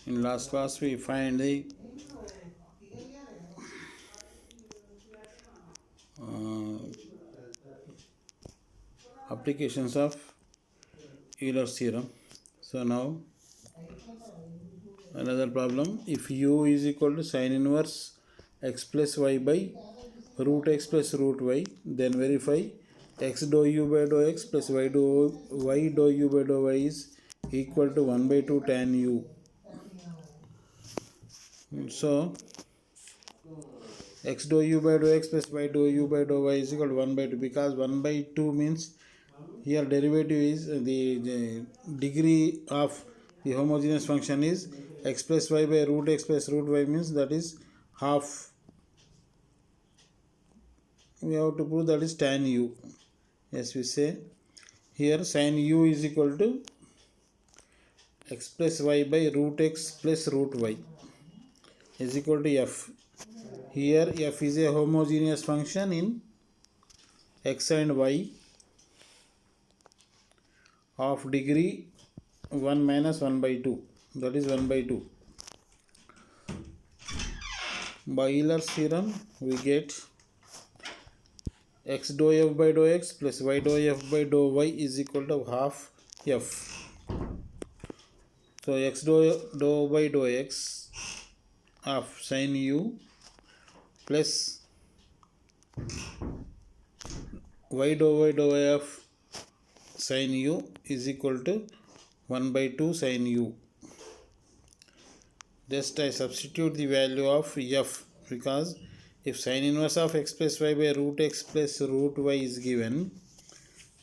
In last class we find the uh, applications of Euler's theorem. So now another problem. If u is equal to sine inverse x plus y by root x plus root y, then verify x dou u by dou x plus y dou u by dou y is equal to 1 by 2 tan u. So x dou u by dou x plus y dou u by dou y is equal to 1 by 2, because 1 by 2 means here derivative is the degree of the homogeneous function is x plus y by root x plus root y, means that is half. We have to prove that is tan u. Yes, we say here sin u is equal to x plus y by root x plus root y is equal to f. Here f is a homogeneous function in x and y of degree 1 minus 1 by 2, that is 1 by 2. By Euler's theorem we get x dou f by dou x plus y dou f by dou y is equal to half f. So x dou by dou x of sin u plus y dou y of sin u is equal to 1 by 2 sin u. Just I substitute the value of f, because if sin inverse of x plus y by root x plus root y is given,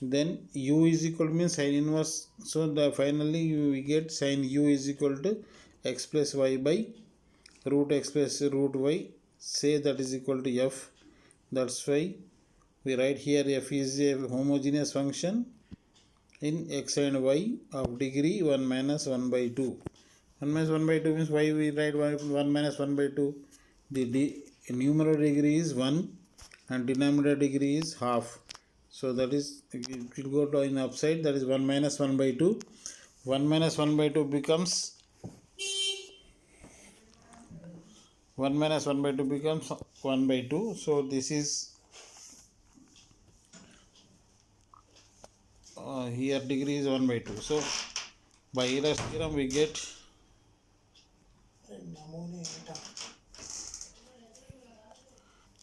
then u is equal to means sin inverse. So finally we get sin u is equal to x plus y by root x plus root y. Say that is equal to f. That's why we write here f is a homogeneous function in x and y of degree 1 minus 1 by 2. 1 minus 1 by 2 means why we write 1 minus 1 by 2? The numerator degree is 1 and denominator degree is half. So that is, it will go to in upside, that is 1 minus 1 by 2. 1 minus 1 by 2 becomes 1 minus 1 by 2 becomes 1 by 2. So this is here degree is 1 by 2. So by Euler's theorem we get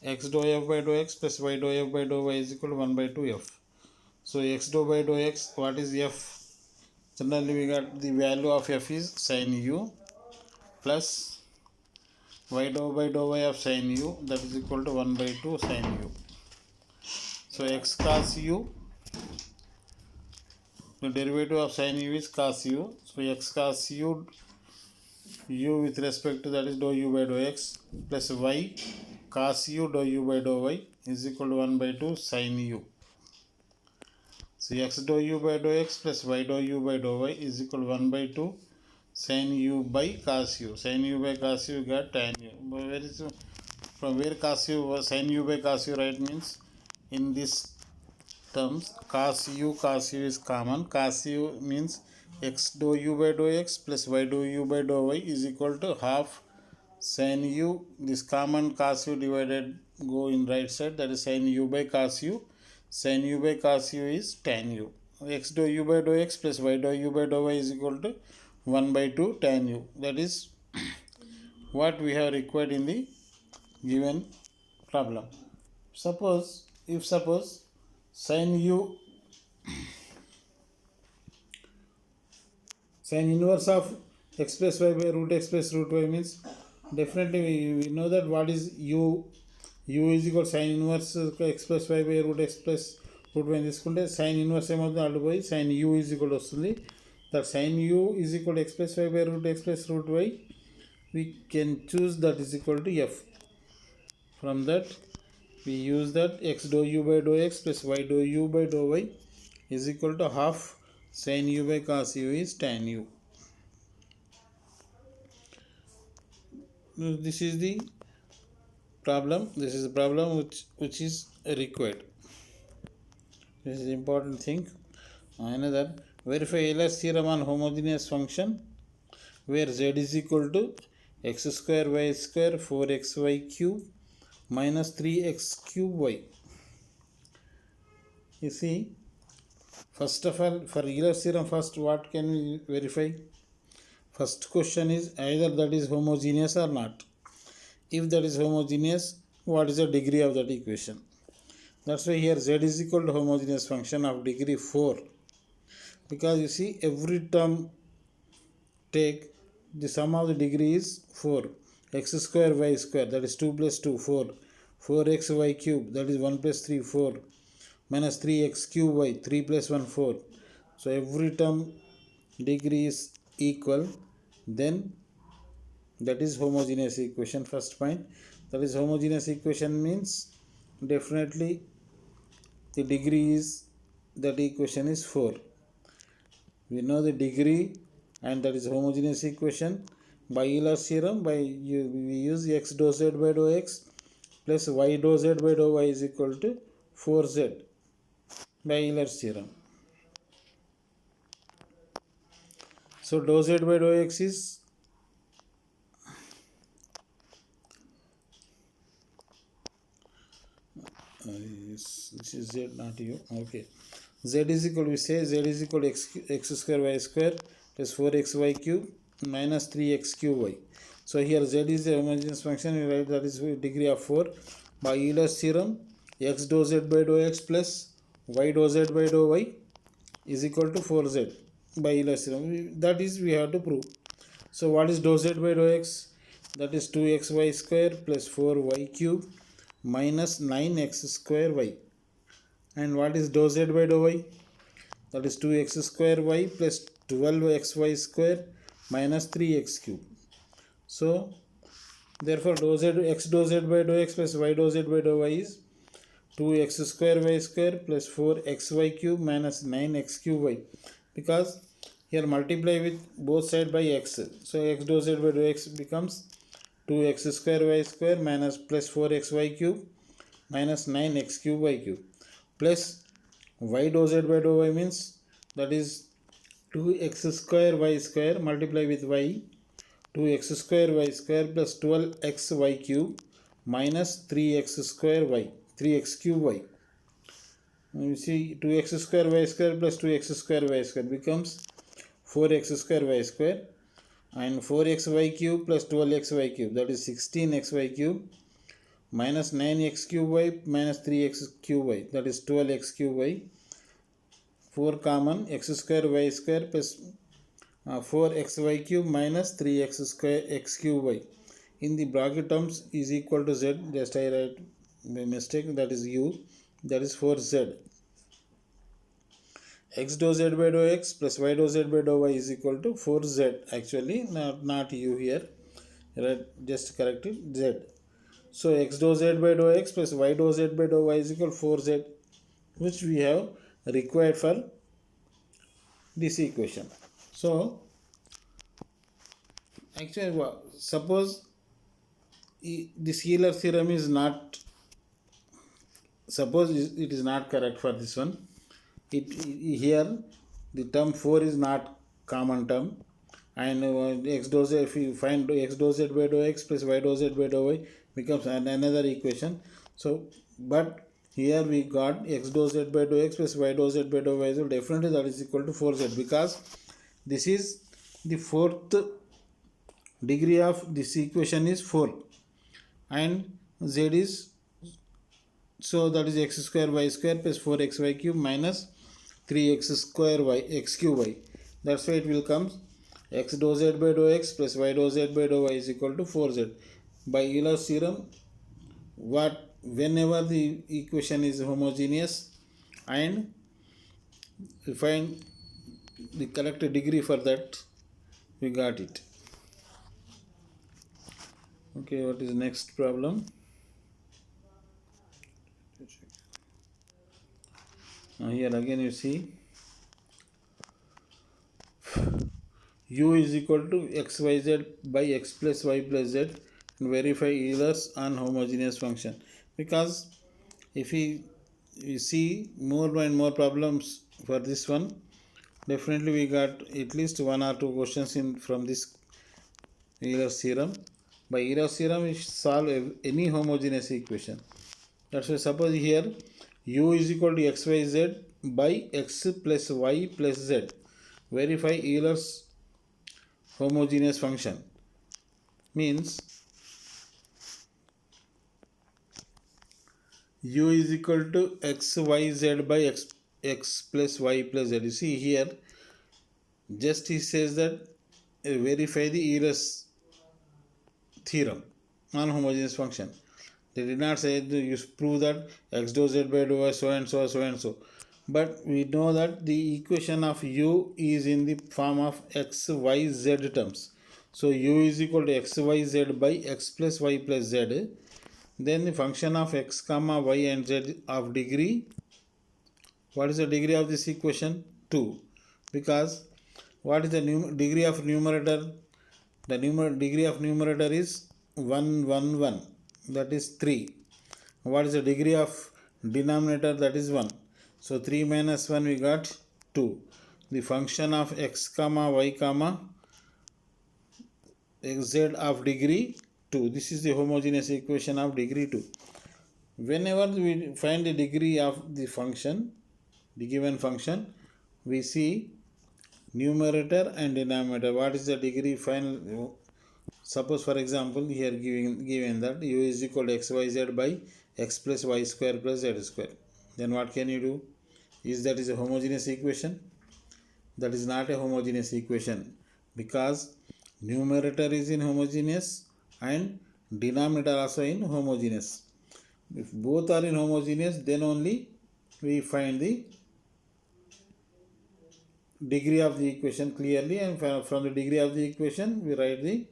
x dou f by dou x plus y dou f by dou y is equal to 1 by 2 f. So x dou by dou x, what is f? Generally we got the value of f is sin u plus y dou by dou y of sin u, that is equal to 1 by 2 sin u. So x cos u, the derivative of sin u is cos u. So x cos u, u with respect to that is dou u by dou x plus y cos u dou u by dou y is equal to 1 by 2 sin u. So x dou u by dou x plus y dou u by dou y is equal to 1 by 2 sin u by cos u. Sin u by cos u got tan u. From where cos u, sin u by cos u right, means in this terms cos u is common. Cos u means x dou u by dou x plus y dou u by dou y is equal to half sin u. This common cos u divided go in right side, that is sin u by cos u. Sin u by cos u is tan u. X dou u by dou x plus y dou u by dou y is equal to 1 by 2 tan u. That is what we have required in the given problem. Suppose sin u, sin inverse of x plus y by root x plus root y means, definitely we know that what is u. U is equal sin inverse x plus y by root x plus root y తీసుకుంటే sin inverse ఏమవుతుంది, అటు పోయి sin u is equal వస్తుంది. That sin u is equal to x plus y by root x plus root y, we can choose that is equal to f. From that we use that x dou u by dou x plus y dou u by dou y is equal to half sin u by cos u is tan u. This is the problem. This is the problem which is required. This is the important thing. Another, verify Euler's theorem on homogeneous function where z is equal to x square y square 4xy cube minus 3x cube y. You see, first of all, for Euler's theorem, first what can we verify? First question is either that is homogeneous or not. If that is homogeneous, what is the degree of that equation? That's why here z is equal to homogeneous function of degree 4. Because you see, every term take the sum of the degree is 4. X square y square, that is 2 plus 2, 4. 4xy cube, that is 1 plus 3, 4. Minus 3x cube y, 3 plus 1, 4. So every term degree is equal, then that is homogeneous equation. First point, that is homogeneous equation means definitely the degree is, that equation is 4. We know the degree, and that is homogeneous equation by Euler's theorem. We use x dou z by dou x plus y dou z by dou y is equal to 4z by Euler's theorem. So dou z by dou x is this is z, not u. Okay, z is equal, we say z is equal to x square y square plus 4xy cube minus 3x cube y. So here z is a homogeneous function, we write that is degree of 4 by Euler's theorem. X dou z by dou x plus y dou z by dou y is equal to 4z by Euler's theorem. That is we have to prove. So what is dou z by dou x? That is 2xy square plus 4y cube minus 9x square y. And what is dou z by dou y? That is 2x square y plus 12xy square minus 3x cube. So therefore x dou z by dou x plus y dou z by dou y is 2x square y square plus 4xy cube minus 9x cube y, because here multiply with both side by x. So x dou z by dou x becomes 2x square y square minus plus 4xy cube minus 9x cube y cube plus y dou z by dou y means that is 2x square y square multiply with y, 2x square y square plus 12xy cube minus 3x square y, 3x cube y. You see, 2x square y square plus 2x square y square becomes 4x square y square, and 4xy cube plus 12xy cube, that is 16xy cube minus 9x cube y minus 3x cube y, that is 12x cube y. 4 common, x square y square plus 4xy cube minus 3x square x cube y. In the bracket terms is equal to z, just I write by mistake, that is u, that is 4z. X dou z by dou x plus y dou z by dou y is equal to 4z, actually not u here, right? Just correct it, z. So x dou z by dou x plus y dou z by dou y is equal to 4z, which we have required for this equation. So actually, suppose this Euler's theorem is not, suppose it is not correct for this one. Here the term 4 is not common term, and x dou z, if you find x dou z by dou x plus y dou z by dou y becomes another equation. So but here we got x dou z by dou x plus y dou z by dou y, so definitely that is equal to 4z, because this is the fourth degree of this equation is 4 and z is, so that is x square y square plus 4xy cube minus 3x square y x cube y. That's why it will come x dou z by dou x plus y dou z by dou y is equal to 4z. By Euler's theorem, whenever the equation is homogeneous and we find the correct degree for that, we got it. Okay, what is the next problem? Here again you see u is equal to xyz by x plus y plus z, and verify Euler's on homogeneous function, because if we see more and more problems for this one, definitely we got at least one or two questions in from this Euler's theorem. By Euler's theorem, we solve any homogeneous equation. That's why suppose here u is equal to xyz by x plus y plus z. Verify Euler's homogeneous function. Means u is equal to xyz by x plus y plus z. You see here, just he says that verify the Euler's theorem on homogeneous function. They did not say you prove that x dou z by dou y so and so, so and so. But we know that the equation of u is in the form of x, y, z terms. So u is equal to x, y, z by x plus y plus z. Then the function of x comma y and z of degree. What is the degree of this equation? 2. Because what is the degree of numerator? The degree of numerator is 1, 1, 1. That is 3. What is the degree of denominator? That is 1. So 3 minus 1 we got 2. The function of x comma y comma z of degree 2. This is the homogeneous equation of degree 2. Whenever we find the degree of the function, the given function, we see numerator and denominator. What is the degree final? Suppose for example here given that u is equal to xyz by x plus y square plus z square. Then what can you do? Is that is a homogeneous equation? That is not a homogeneous equation, because numerator is in homogeneous and denominator also in homogeneous. If both are in homogeneous, then only we find the degree of the equation clearly, and from the degree of the equation we write the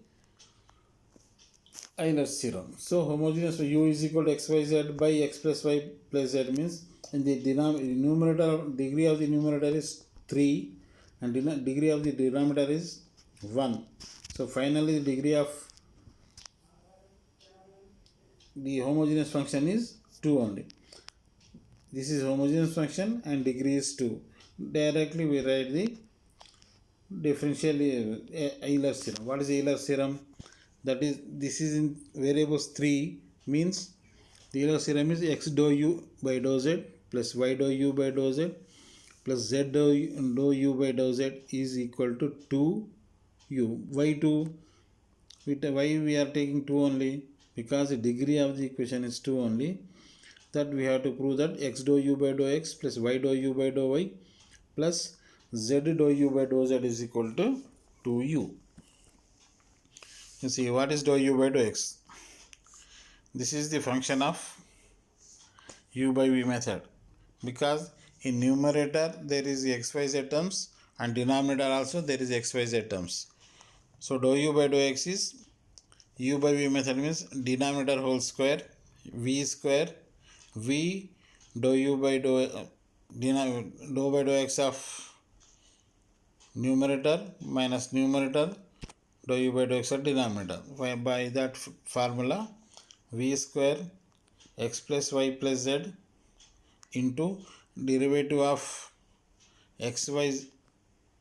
Euler's theorem. So homogeneous u is equal to xyz by x plus y plus z means in the numerator, degree of the numerator is 3 and degree of the denominator is 1. So finally the degree of the homogeneous function is 2 only. This is homogeneous function and degree is 2. Directly we write the differential Euler's theorem. What is Euler's theorem? That is, this is in variables 3, means the Euler's theorem is x dou u by dou z plus y dou u by dou z plus z dou u by dou z is equal to 2u. Why 2? Why we are taking 2 only? Because the degree of the equation is 2 only. That we have to prove that x dou u by dou x plus y dou u by dou y plus z dou u by dou z is equal to 2u. You see, what is dou u by dou x? This is the function of u by v method, because in numerator there is xyz terms and denominator also there is xyz terms. So dou u by dou x is u by v method means denominator whole square v square v dou u by dou by dou x of numerator minus numerator dou u by dou x of denominator. By that formula, v square x plus y plus z into derivative of x y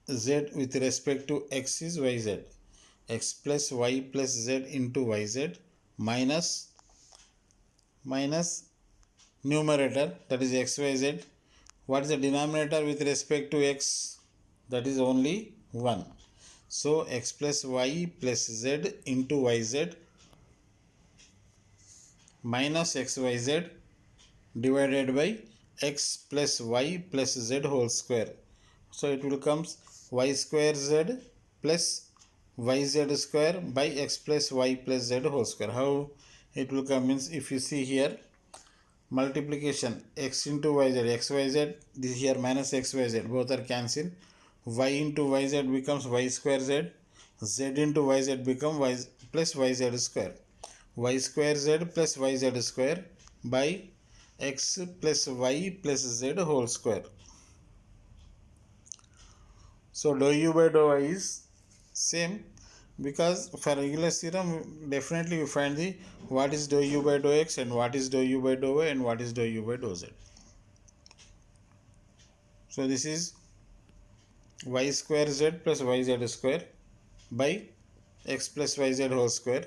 z with respect to x is yz, x plus y plus z into yz minus numerator, that is xyz. What is the denominator with respect to x? That is only 1. So x plus y plus z into yz minus xyz divided by x plus y plus z whole square. So it will comes y square z plus yz square by x plus y plus z whole square. How it will come means, if you see here, multiplication x into yz, xyz, this here minus xyz, both are cancelled. Y into yz becomes y square z, z into yz become y plus yz square, y square z plus yz square by x plus y plus z whole square. So dou u by dou y is same, because for Euler's theorem definitely we find the what is dou u by dou x and what is dou u by dou y and what is dou u by dou z. So this is y square z plus yz square by x plus yz whole square.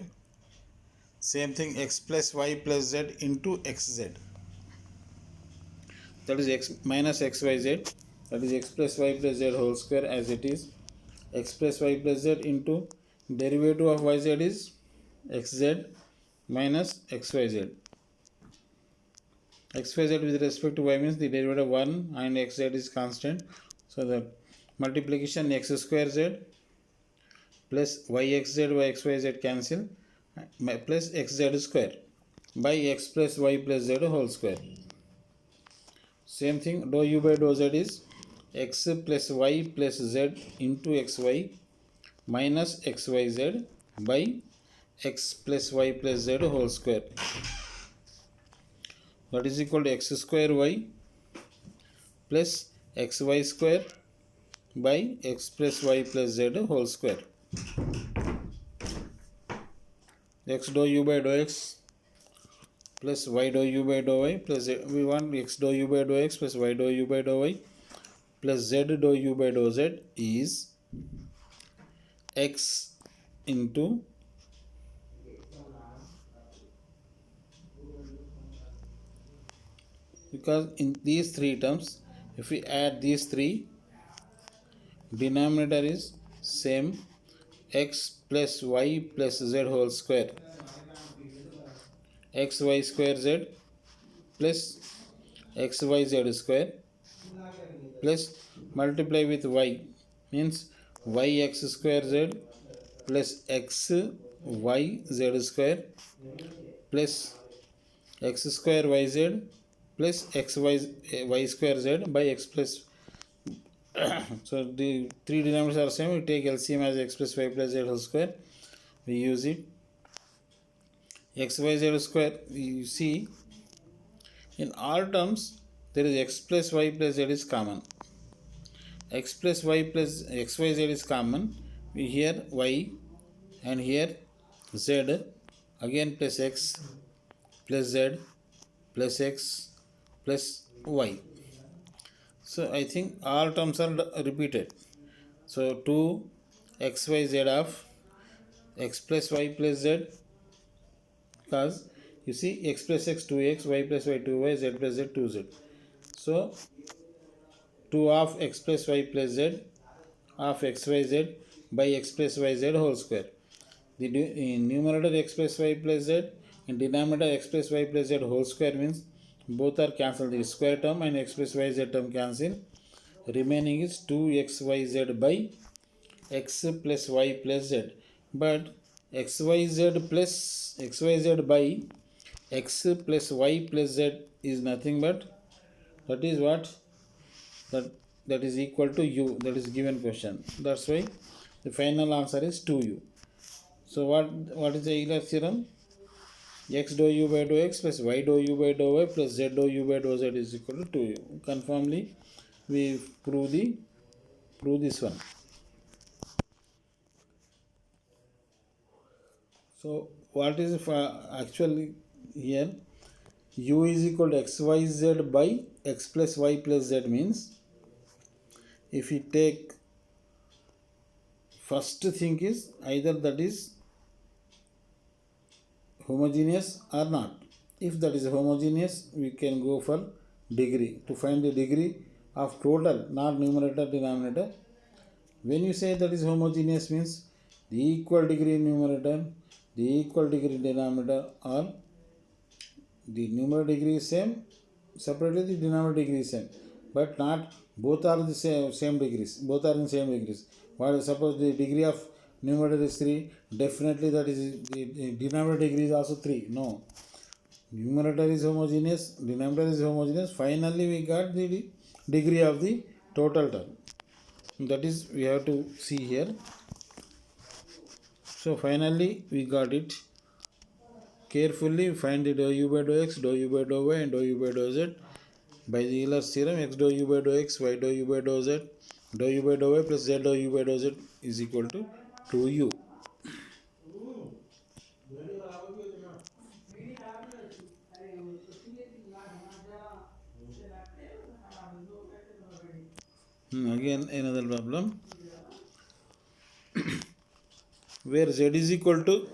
Same thing, x plus y plus z into xz, that is x minus xyz, that is x plus y plus z whole square as it is. X plus y plus z into derivative of yz is xz minus xyz. Xyz with respect to y means the derivative 1 and xz is constant. So the multiplication x square z plus yxz by xyz cancel plus xz square by x plus y plus z whole square. Same thing, dou u by dou z is x plus y plus z into xy minus xyz by x plus y plus z whole square, that is equal to x square y plus xy square by x plus y plus z whole square. X dou u by dou x plus y dou u by dou y plus z, we want x dou u by dou x plus y dou u by dou y plus z dou u by dou z is x into because in these three terms if we add these three, denominator is same, x plus y plus z whole square, xy square z plus xyz square plus multiply with y means yx square z plus xyz square plus x square yz plus xy y square z by x plus so the three denominators are same, we take LCM as x plus y plus z whole square, we use it. Xyz square, you see in all terms there is x plus y plus z is common, x plus y plus xyz is common, we here y and here z again plus x plus z plus x plus y. So I think all terms are repeated. So 2 xyz of x plus y plus z, because you see x plus x 2x, y plus y 2y, z plus z 2z. So 2 of x plus y plus z of xyz by x plus yz whole square. The numerator x plus y plus z and denominator x plus y plus z whole square means both are cancelled. The square term and x plus yz term cancel. Remaining is 2xyz by x plus y plus z. But xyz plus xyz by x plus y plus z is nothing but that is what that is equal to u, that is given question. That's why the final answer is 2u. So what is the Euler's theorem? X dou u by dou x plus y dou u by dou y plus z dou u by dou z is equal to 2u. Conformly we prove this one. So what is actually here, u is equal to xyz by x plus y plus z means if we take first thing is either that is homogeneous or not. If that is homogeneous, we can go for degree to find the degree of total, not numerator denominator. When you say that is homogeneous means the equal degree numerator, the equal degree denominator, or the numerator degree is same, separately the denominator degree is same, but not both are the same degrees, both are in same degrees. While suppose the degree of numerator is 3, definitely that is the denominator degree is also 3. No, numerator is homogeneous, denominator is homogeneous, finally we got the degree of the total term, that is we have to see here. So finally we got it. Carefully find the dou u by dou x, dou u by dou y and dou u by dou z by the Euler's theorem. X dou u by dou x, y dou u by dou z, dou u by dou y plus z dou u by dou z is equal to 2u. Again another problem. where z is equal to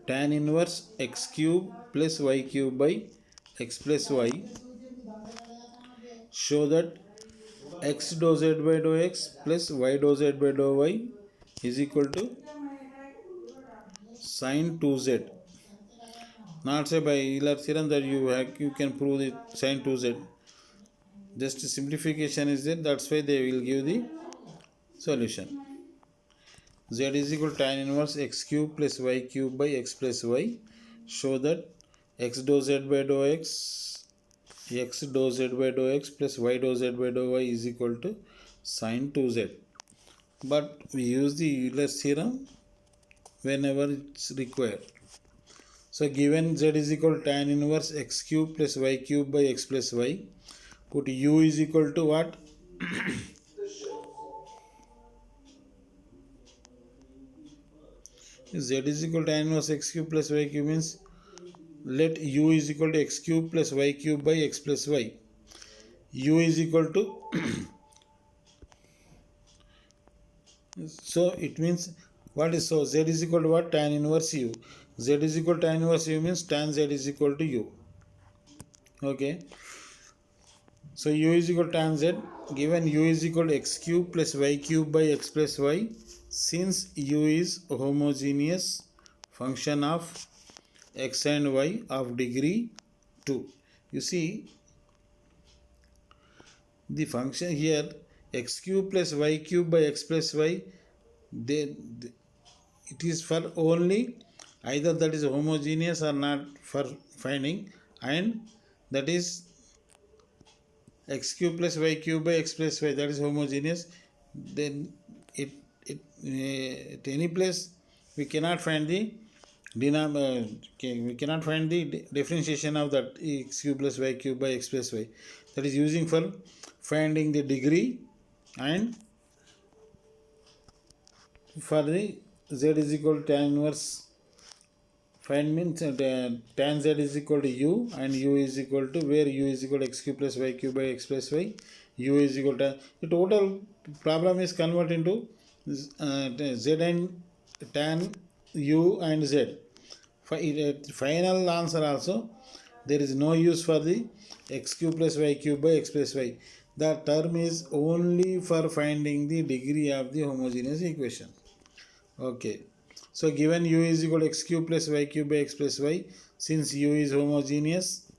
tan inverse x cube plus y cube by x plus y, show that x dou z by dou x plus y dou z by dou y is equal to sin 2z. Not say by Euler's theorem that you can prove the sin 2z. Just simplification is there, that's why they will give the solution. Z is equal to tan inverse x cube plus y cube by x plus y. Show that x dou z by dou x dou z by dou x plus y dou z by dou y is equal to sin 2z. But we use the Euler's theorem whenever it's required. So given z is equal to tan inverse x cube plus y cube by x plus y, put u is equal to what? Z is equal to tan inverse x cube plus y cube means let u is equal to x cube plus y cube by x plus y. U is equal to so it means what is, so z is equal to what? Tan inverse u. Z is equal to tan inverse u means tan z is equal to u. Okay, so u is equal to tan z. Given u is equal to x cube plus y cube by x plus y, since u is homogeneous function of x and y of degree 2. You see the function here x cube plus y cube by x plus y, it is for only either that is homogeneous or not for finding, and that is x cube plus y cube by x plus y, that is homogeneous. Then it at any place we cannot find the we cannot find the differentiation of that x cube plus y cube by x plus y. That is using for finding the degree, and for the z is equal to tan inverse find means tan z is equal to u, and u is equal to where u is equal to x cube plus y cube by x plus y, u is equal to the total problem is convert into z and tan u and z. Final answer also there is no use for the x cube plus y cube by x plus y. The term is only for finding the degree of the homogeneous equation. Okay, so given u is equal to x cube plus y cube by x plus y, since u is homogeneous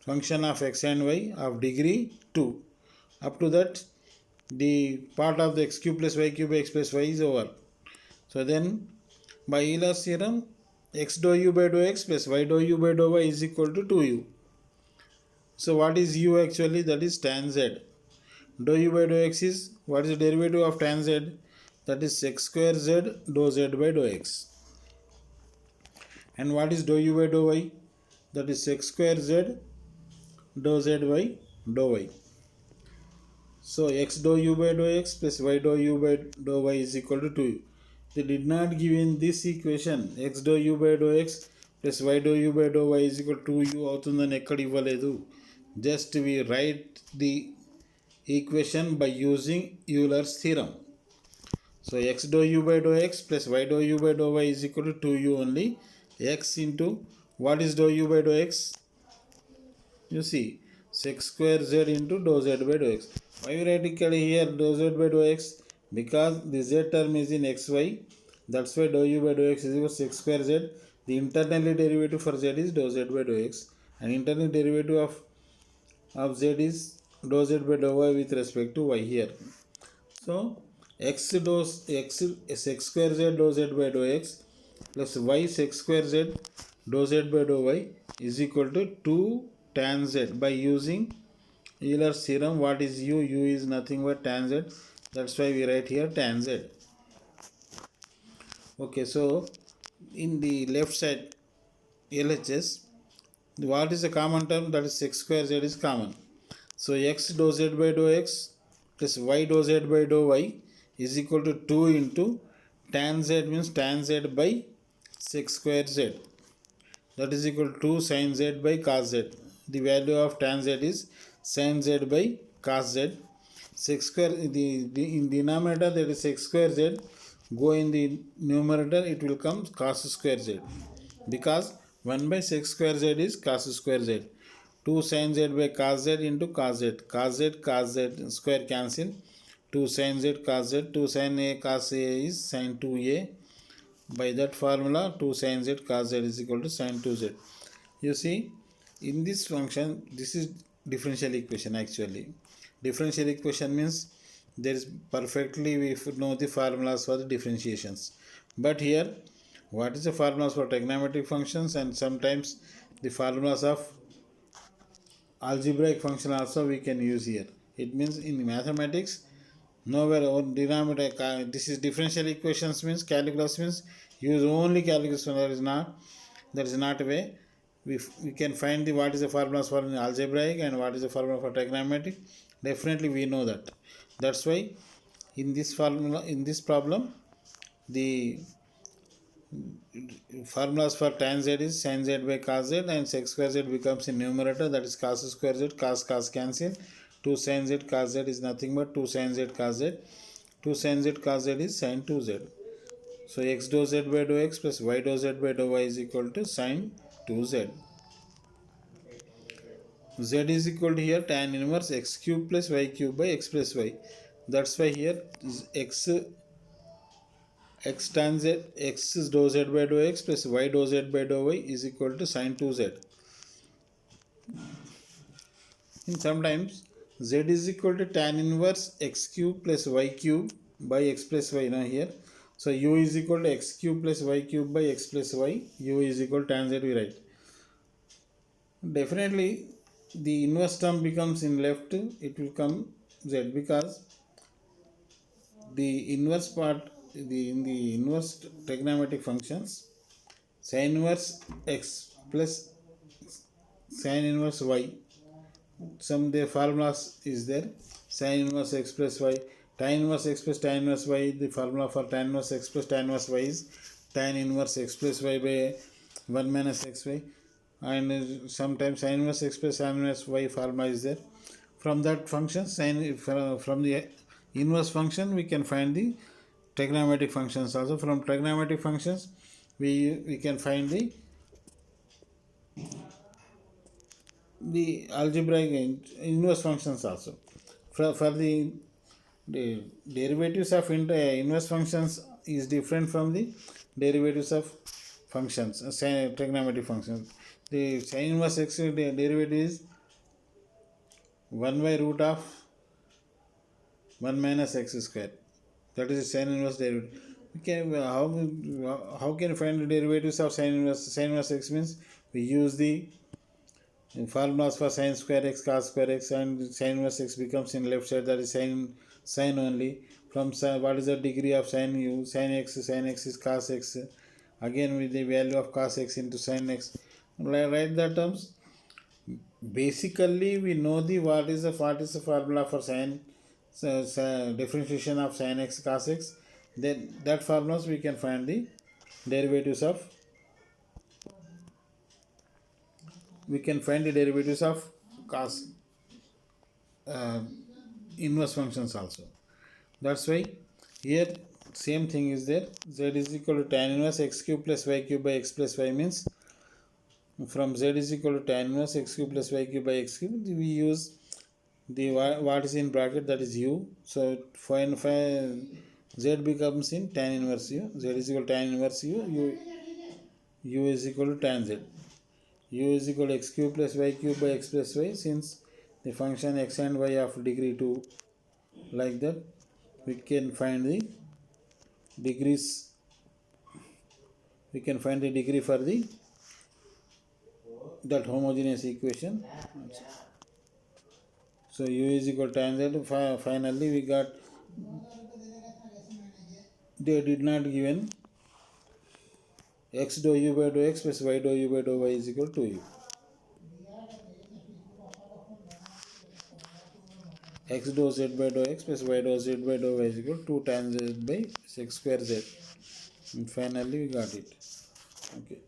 function of x and y of degree 2, up to that the part of the x cube plus y cube by x plus y is over. So then by Euler's theorem, x dou u by dou x plus y dou u by dou y is equal to 2u. So what is u actually? That is tan z. Dou u by dou x is, what is the derivative of tan z? That is x square z dou z by dou x. And what is dou u by dou y? That is x square z dou z by dou y. So x dou u by dou x plus y dou u by dou y is equal to 2u. They did not give in this equation x dou u by dou x plus y dou u by dou y is equal to 2u అవుతుందని ఎక్కడ ఇవ్వలేదు. Just we write the equation by using Euler's theorem. So x dou u by dou x plus y dou u by dou y is equal to 2u only. X into what is dou u by dou x? You see, x square z into dou z by dou x. Why we write here dou z by dou x? Because the z term is in xy. That's why dou u by dou x is equal to x square z. The internal derivative for z is dou z by dou x, and internal derivative of z is dou z by dou y with respect to y here. So x square z dou z by dou x plus y x square z dou z by dou y is equal to 2 tan z. By using Euler's theorem, what is u? U is nothing but tan z. That's why we write here tan z. Okay, so in the left side LHS, what is the common term? That is x square z is common. So x dou z by dou x plus y dou z by dou y is equal to 2 into tan z means tan z by x square z. That is equal to 2 sin z by cos z. The value of tan z is sin z by cos z. sec square in denominator, that is sec square z, go in the numerator, it will come cos square z, because 1 by sec square z is cos square z. 2 sin z by cos z into cos z. Cos z square cancel. 2 sin z cos z. 2 sin a cos a is sin 2a. By that formula, 2 sin z cos z is equal to sin 2z. You see, in this function, this is differential equation actually. Differential equation means there is perfectly we know the formulas for the differentiations. But here, what is the formulas for trigonometric functions, and sometimes the formulas of algebraic function also we can use here. It means in mathematics, nowhere or denominator, this is differential equations means calculus means use only calculus. That is not a way. We can find the what is the formulas for algebraic and what is the formula for trigonometric. Definitely we know that. That's why in this formula, in this problem, the formulas for tan z is sin z by cos z, and sec square z becomes in numerator, that is cos square z. Cos cancel. 2 sin z cos z is nothing but 2 sin z cos z. 2 sin z cos z is sin 2z. So x dou z by dou x plus y dou z by dou y is equal to sin 2z. Z is equal to here tan inverse x cube plus y cube by x plus y. That's why here x tan z, x dou z by dou x plus y dou z by dou y is equal to sin 2z. And sometimes z is equal to tan inverse x cube plus y cube by x plus y. Now here, so u is equal to x cube plus y cube by x plus y. U is equal to tan z, we write. Definitely the inverse term becomes in left, it will come z, because the inverse part, in the inverse trigonometric functions, sin inverse x plus sin inverse y, some the formulas is there. Sin inverse x plus y, tan inverse x plus tan inverse y, the formula for tan inverse x plus tan inverse y is tan inverse x plus y by 1 minus xy, and sometimes sin inverse x plus sin inverse y formula is there. From that function, from the inverse function, we can find the trigonometric functions also. From trigonometric functions, we can find the algebraic inverse functions also. For the derivatives of inverse functions is different from the derivatives of functions, trigonometric functions. The sin inverse x derivative is 1 by root of 1 minus x square. That is the sin inverse derivative. How can you find the derivatives of sin inverse? Sin inverse x means we use the formulas for sin square x, cos square x, and sin inverse x becomes in left side, that is sin only. From sin, what is the degree of sin u? Sin x is cos x. Again with the value of cos x into sin x. Write the terms. Basically we know the what is the formula for differentiation of sin x cos x. Then that formulas we can find the derivatives of cos inverse functions also. That's why here same thing is there. Z is equal to tan inverse x cube plus y cube by x plus y means from z is equal to tan inverse x cube plus y cube by x cube, we use the what is in bracket, that is u. So find z becomes in tan inverse u. Z is equal to tan inverse u is equal to tan z. U is equal to x cube plus y cube by x plus y. Since the function x and y of degree 2, like that, we can find the degrees. We can find the degree for that homogeneous equation. So u is equal to tan z. Finally we got, they did not given x dou u by dou x plus y dou u by dou y is equal to u. X dou z by dou x plus y dou z by dou y is equal to 2 tan z by sec square z. And finally we got it. Okay.